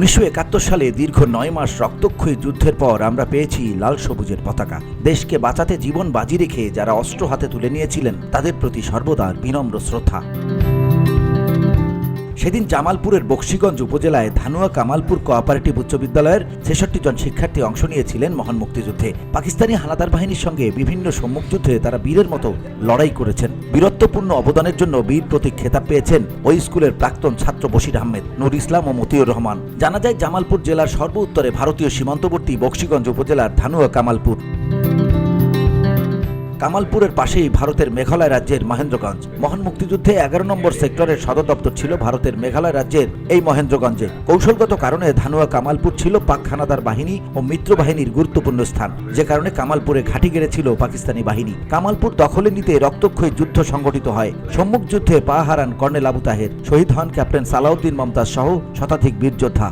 1971 সালে দীর্ঘ 9 মাস রক্তক্ষয়ী যুদ্ধের পর আমরা পেয়েছি লাল সবুজের পতাকা। দেশকে বাঁচাতে জীবন বাজি রেখে যারা অস্ত্র হাতে তুলে নিয়েছিলেন তাদের প্রতি সর্বদা বিনম্র শ্রদ্ধা। সেদিন জামালপুরের বক্সিগঞ্জ উপজেলায় ধানুয়া কামালপুর কোঅপারেটিভ উচ্চ বিদ্যালয়ের ৬৬ জন শিক্ষার্থী অংশ নিয়েছিলেন মহান মুক্তিযুদ্ধে। পাকিস্তানি হানাদার বাহিনীর সঙ্গে বিভিন্ন সম্মুখ যুদ্ধে তারা বীরের মতো লড়াই করেছেন। বীরত্বপূর্ণ অবদানের জন্য বীর প্রতীক খেতাব পেয়েছেন ওই স্কুলের প্রাক্তন ছাত্র বশির আহমেদ, নুর ইসলাম ও মতিউর রহমান। জানা যায় জামালপুর জেলার সর্ব উত্তরে ভারতীয় সীমান্তবর্তী বক্সিগঞ্জ উপজেলার ধানুয়া কামালপুর। কামালপুরের পাশেই ভারতের মেঘালয় রাজ্যের মহেন্দ্রগঞ্জ। মহান মুক্তিযুদ্ধে 11 নম্বর সেক্টরের সদর দপ্তর ছিল ভারতের মেঘালয় রাজ্যের এই মহেন্দ্রগঞ্জে। কৌশলগত কারণে ধানুয়া কামালপুর ছিল পাক হানাদার বাহিনী ও মিত্র বাহিনীর গুরুত্বপূর্ণ স্থান, যে কারণে কামালপুরে ঘাঁটি গেড়েছিল পাকিস্তানি বাহিনী। কামালপুর দখলে নিতে রক্তক্ষয়ী যুদ্ধ সংগঠিত হয়। সম্মুখ যুদ্ধে পা হারান কর্নেল আবু তাহের, শহীদ হন ক্যাপ্টেন সালাউদ্দিন মমতাজ সহ শতাধিক বীর যোদ্ধা।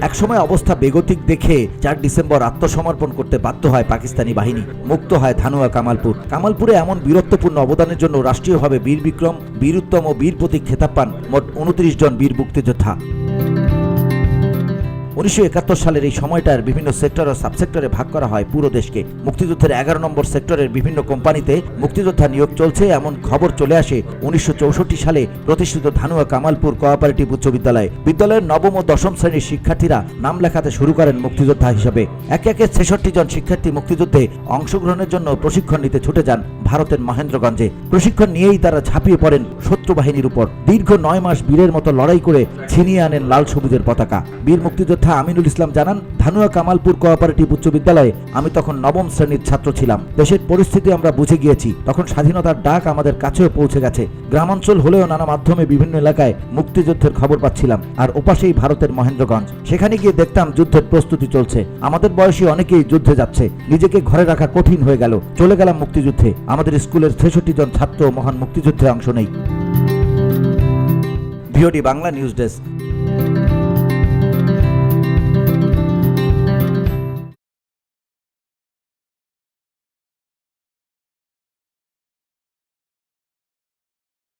একসময় অবস্থা বেগতিক দেখে 4 ডিসেম্বর আত্মসমর্পণ করতে বাধ্য হয় পাকিস্তানি বাহিনী। মুক্ত হয় ধানুয়া কামালপুর। কামালপুরে এমন বীরত্বপূর্ণ অবদানের জন্য রাষ্ট্রীয়ভাবে বীর বিক্রম, বীর উত্তম ও বীর প্রতীক খেতাব পান মোট 29 জন বীর মুক্তিযোদ্ধা। 1971 সালের এই সময়টার বিভিন্ন সেক্টর ও সাবসেক্টরে ভাগ করা হয় পুরো দেশকে। মুক্তিযুদ্ধের 11 নম্বর সেক্টরের বিভিন্ন কোম্পানিতে মুক্তিযোদ্ধা নিয়োগ চলছে এমন খবর চলে আসে 1964 সালে প্রতিষ্ঠিত ধানুয়া কামালপুর কোঅপারেটিভ উচ্চ বিদ্যালয়ে। বিদ্যালয়ের নবম ও দশম শ্রেণীর শিক্ষার্থীরা নাম লেখাতে শুরু করেন মুক্তিযোদ্ধা হিসেবে। একে একে 66 জন শিক্ষার্থী মুক্তিযুদ্ধে অংশগ্রহণের জন্য প্রশিক্ষণ নিতে ছুটে যান ভারতের মহেন্দ্রগঞ্জে। প্রশিক্ষণ নিয়েই তারা ঝাঁপিয়ে পড়েন শত্রু বাহিনীর উপর। দীর্ঘ 9 মাস বীরের মতো লড়াই করে ছিনিয়ে আনেন লাল সবুজের পতাকা। বীর মুক্তিযোদ্ধা আমিনুল ইসলাম জানান, ধানুয়া কামালপুর কোঅপারেটিভ উচ্চ বিদ্যালয়ে আমি তখন নবম শ্রেণীর ছাত্র ছিলাম। দেশের পরিস্থিতি আমরা বুঝে গিয়েছি। তখন স্বাধীনতার ডাক আমাদের কাছেও পৌঁছে গেছে। গ্রামাঞ্চল হলেও নানা মাধ্যমে বিভিন্ন এলাকায় মুক্তিযুদ্ধের খবর পাচ্ছিলাম। আর ওপাশেই ভারতের মহেন্দ্রগঞ্জ। সেখানে গিয়ে দেখতাম যুদ্ধের প্রস্তুতি চলছে। আমাদের বয়সী অনেকেই যুদ্ধে যাচ্ছে। নিজেকে ঘরে রাখা কঠিন হয়ে গেল। চলে গেলাম মুক্তিযুদ্ধে। আমাদের স্কুলের ৬৬ জন ছাত্র মহান মুক্তিযুদ্ধে অংশ নেই। VOD Bangla news desk.